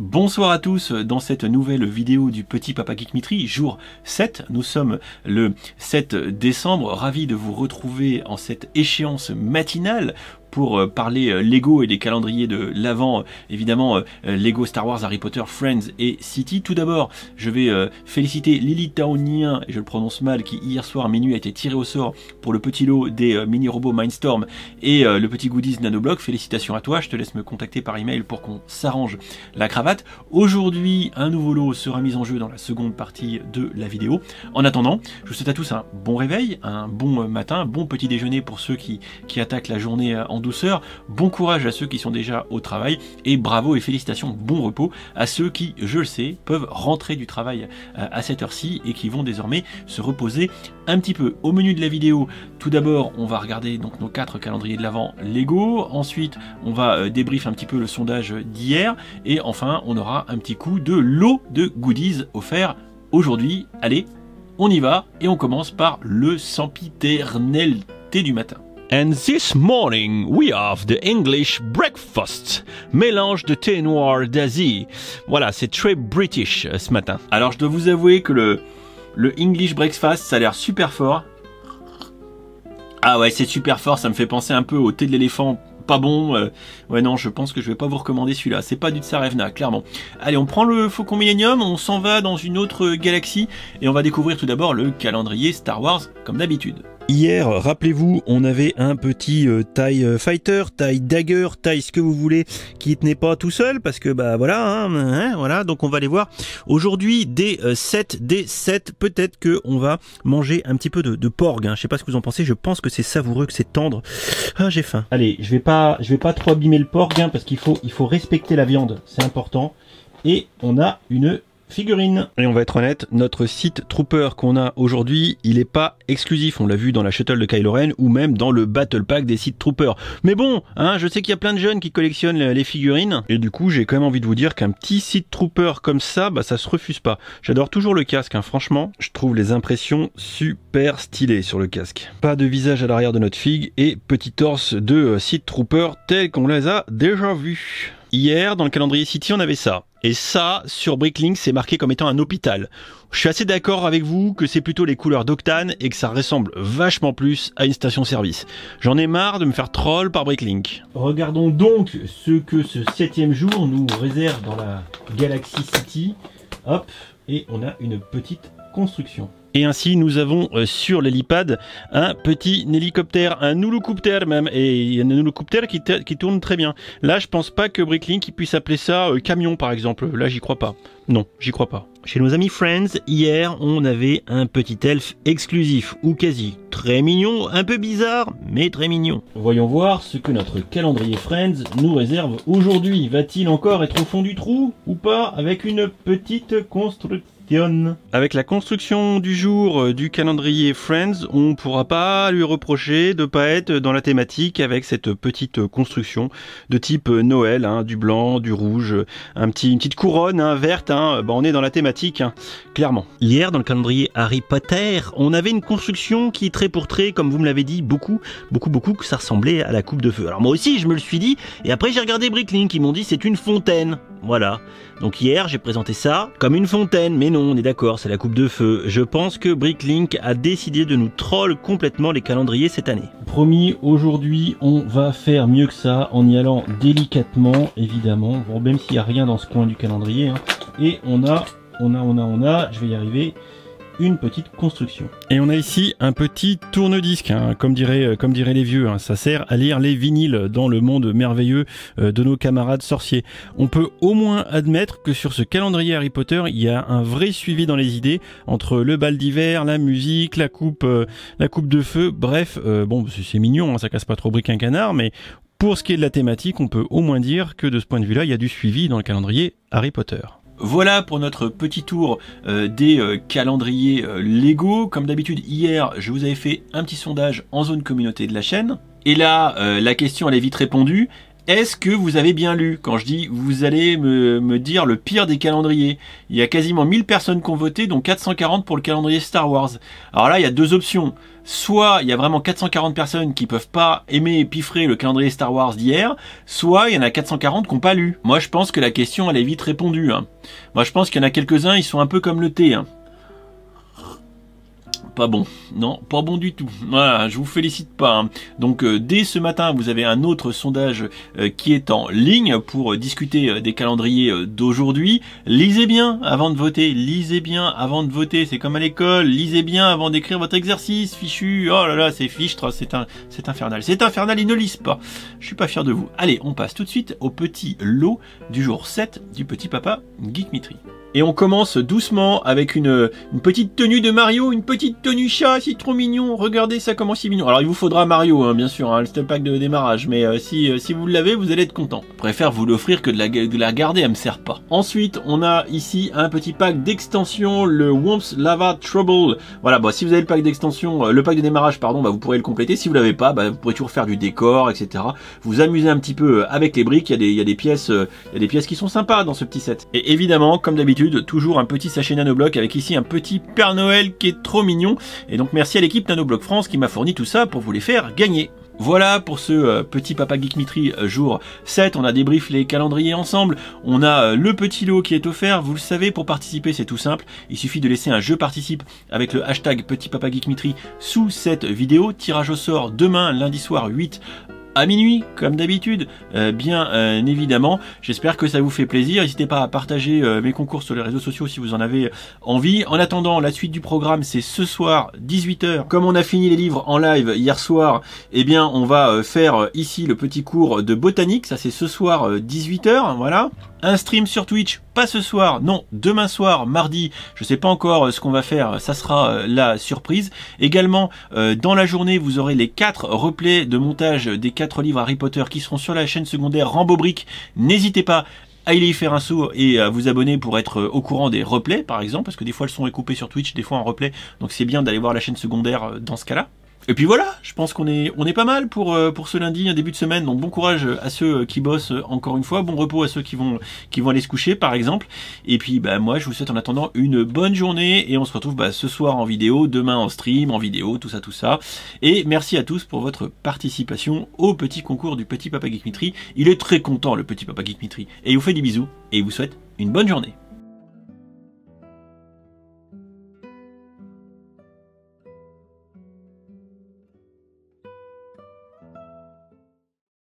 Bonsoir à tous, dans cette nouvelle vidéo du Petit Papa Geek Mitri, jour 7, nous sommes le 7 décembre, ravi de vous retrouver en cette échéance matinale pour parler Lego et des calendriers de l'Avent, évidemment Lego Star Wars, Harry Potter, Friends et City. Tout d'abord, je vais féliciter Lily Taonien, et je le prononce mal, qui hier soir à minuit a été tiré au sort pour le petit lot des mini-robots Mindstorm et le petit goodies Nanoblock. Félicitations à toi, je te laisse me contacter par email pour qu'on s'arrange la cravate. Aujourd'hui, un nouveau lot sera mis en jeu dans la seconde partie de la vidéo. En attendant, je vous souhaite à tous un bon réveil, un bon matin, un bon petit déjeuner pour ceux qui attaquent la journée en douceur. Bon courage à ceux qui sont déjà au travail et bravo et félicitations, bon repos à ceux qui, je le sais, peuvent rentrer du travail à cette heure-ci et qui vont désormais se reposer un petit peu. Au menu de la vidéo, tout d'abord, on va regarder donc nos 4 calendriers de l'Avent Lego. Ensuite, on va débrief un petit peu le sondage d'hier et enfin, on aura un petit coup de lot de goodies offerts aujourd'hui. Allez, on y va et on commence par le sempiternel thé du matin. And this morning we have the English breakfast, mélange de thé noir d'Asie. Voilà, c'est très british ce matin. Alors je dois vous avouer que le English breakfast, ça a l'air super fort. Ah ouais, c'est super fort, ça me fait penser un peu au thé de l'éléphant. Pas bon, ouais non, je pense que je vais pas vous recommander celui-là, c'est pas du Tsarevna, clairement. Allez, on prend le Faucon Millennium, on s'en va dans une autre galaxie et on va découvrir tout d'abord le calendrier Star Wars comme d'habitude. Hier, rappelez-vous, on avait un petit TIE Fighter, TIE Dagger, TIE ce que vous voulez, qui tenait pas tout seul, parce que bah voilà, voilà, donc on va aller voir. Aujourd'hui, des 7, peut-être que on va manger un petit peu de porg, je sais pas ce que vous en pensez, je pense que c'est savoureux, que c'est tendre. Ah, j'ai faim. Allez, je vais pas trop abîmer le porg, parce qu'il faut respecter la viande, c'est important. Et on a une figurine. Et on va être honnête, notre Sith Trooper qu'on a aujourd'hui, il est pas exclusif. On l'a vu dans la shuttle de Kylo Ren ou même dans le Battle Pack des Sith Troopers. Mais bon, je sais qu'il y a plein de jeunes qui collectionnent les figurines. Et du coup, j'ai quand même envie de vous dire qu'un petit Sith Trooper comme ça, bah ça se refuse pas. J'adore toujours le casque, franchement. Je trouve les impressions super stylées sur le casque. Pas de visage à l'arrière de notre figue et petit torse de Sith Trooper tel qu'on les a déjà vus. Hier, dans le calendrier City, on avait ça. Et ça, sur Bricklink, c'est marqué comme étant un hôpital. Je suis assez d'accord avec vous que c'est plutôt les couleurs d'Octane et que ça ressemble vachement plus à une station-service. J'en ai marre de me faire troll par Bricklink. Regardons donc ce que ce 7e jour nous réserve dans la Galaxy City. Hop, et on a une petite construction. Et ainsi, nous avons sur l'hélipad un petit hélicoptère, un Nouloucoptère même, et un Nouloucoptère qui tourne très bien. Là, je pense pas que Bricklink puisse appeler ça camion, par exemple. Là, j'y crois pas. Non, j'y crois pas. Chez nos amis Friends, hier, on avait un petit elfe exclusif, ou quasi. Très mignon, un peu bizarre, mais très mignon. Voyons voir ce que notre calendrier Friends nous réserve aujourd'hui. Va-t-il encore être au fond du trou, ou pas, avec une petite construction? Avec la construction du jour du calendrier Friends, on pourra pas lui reprocher de pas être dans la thématique avec cette petite construction de type Noël, du blanc, du rouge, une petite couronne verte, on est dans la thématique, clairement. Hier, dans le calendrier Harry Potter, on avait une construction qui, trait pour trait, comme vous me l'avez dit, beaucoup, que ça ressemblait à la coupe de feu. Alors moi aussi, je me le suis dit, et après j'ai regardé Bricklink, ils m'ont dit c'est une fontaine. Voilà. Donc hier, j'ai présenté ça comme une fontaine, mais non, on est d'accord, c'est la coupe de feu. Je pense que Bricklink a décidé de nous troll complètement les calendriers cette année. Promis, aujourd'hui, on va faire mieux que ça en y allant délicatement, évidemment. Bon, même s'il n'y a rien dans ce coin du calendrier. Et on a, je vais y arriver, une petite construction. Et on a ici un petit tourne-disque, comme diraient les vieux. Ça sert à lire les vinyles dans le monde merveilleux de nos camarades sorciers. On peut au moins admettre que sur ce calendrier Harry Potter, il y a un vrai suivi dans les idées entre le bal d'hiver, la musique, la coupe de feu. Bref, bon, c'est mignon, ça casse pas trop brique un canard, mais pour ce qui est de la thématique, on peut au moins dire que de ce point de vue-là, il y a du suivi dans le calendrier Harry Potter. Voilà pour notre petit tour des calendriers Lego. Comme d'habitude, hier, je vous avais fait un petit sondage en zone communauté de la chaîne. Et là, la question, elle est vite répondue. Est-ce que vous avez bien lu quand je dis vous allez me dire le pire des calendriers? Il y a quasiment 1000 personnes qui ont voté, dont 440 pour le calendrier Star Wars. Alors là, il y a deux options. Soit il y a vraiment 440 personnes qui peuvent pas aimer et piffrer le calendrier Star Wars d'hier, soit il y en a 440 qui n'ont pas lu. Moi, je pense que la question, elle est vite répondue. Moi, je pense qu'il y en a quelques-uns, ils sont un peu comme le thé. Pas bon, non, pas bon du tout. Voilà, je vous félicite pas. Donc dès ce matin, vous avez un autre sondage qui est en ligne pour discuter des calendriers d'aujourd'hui. Lisez bien avant de voter, lisez bien avant de voter. C'est comme à l'école, lisez bien avant d'écrire votre exercice. Fichu, oh là là, c'est fichtre, c'est infernal. C'est infernal, ils ne lisent pas. Je suis pas fier de vous. Allez, on passe tout de suite au petit lot du jour 7 du petit papa Geek Mitri. Et on commence doucement avec une petite tenue de Mario, une petite tenue chat, c'est trop mignon. Regardez ça comment c'est mignon. Alors il vous faudra Mario, bien sûr, le step pack de démarrage, mais si vous l'avez, vous allez être content. Je préfère vous l'offrir que de la garder, elle me sert pas. Ensuite, on a ici un petit pack d'extension, le Womps Lava Trouble. Voilà, si vous avez le pack d'extension, le pack de démarrage, pardon, vous pourrez le compléter. Si vous l'avez pas, vous pourrez toujours faire du décor, etc. Vous amuser un petit peu avec les briques. Il y a des pièces qui sont sympas dans ce petit set. Et évidemment, comme d'habitude, toujours un petit sachet Nanoblock avec ici un petit Père Noël qui est trop mignon. Et donc merci à l'équipe Nanoblock France qui m'a fourni tout ça pour vous les faire gagner. Voilà pour ce petit Papa Geek Mitri jour 7, on a débrief les calendriers ensemble, on a le petit lot qui est offert, vous le savez, pour participer c'est tout simple, il suffit de laisser un je participe avec le hashtag petit Papa Geek Mitri sous cette vidéo, tirage au sort demain lundi soir 8 à minuit, comme d'habitude, bien évidemment. J'espère que ça vous fait plaisir. N'hésitez pas à partager mes concours sur les réseaux sociaux si vous en avez envie. En attendant, la suite du programme, c'est ce soir, 18h. Comme on a fini les livres en live hier soir, eh bien, on va faire ici le petit cours de botanique. Ça, c'est ce soir, 18h, voilà. Un stream sur Twitch, pas ce soir, non, demain soir, mardi, je sais pas encore ce qu'on va faire, ça sera la surprise. Également, dans la journée, vous aurez les 4 replays de montage des 4 livres Harry Potter qui seront sur la chaîne secondaire Rambo Brick. N'hésitez pas à y faire un saut et à vous abonner pour être au courant des replays, par exemple, parce que des fois le son est coupé sur Twitch, des fois en replay, donc c'est bien d'aller voir la chaîne secondaire dans ce cas-là. Et puis voilà, je pense qu'on est pas mal pour ce lundi, un début de semaine. Donc bon courage à ceux qui bossent encore une fois, bon repos à ceux qui vont aller se coucher par exemple. Et puis moi je vous souhaite en attendant une bonne journée et on se retrouve ce soir en vidéo, demain en stream, en vidéo, tout ça. Et merci à tous pour votre participation au petit concours du petit Papa Geek Mitri. Il est très content le petit Papa Geek Mitri et il vous fait des bisous et il vous souhaite une bonne journée.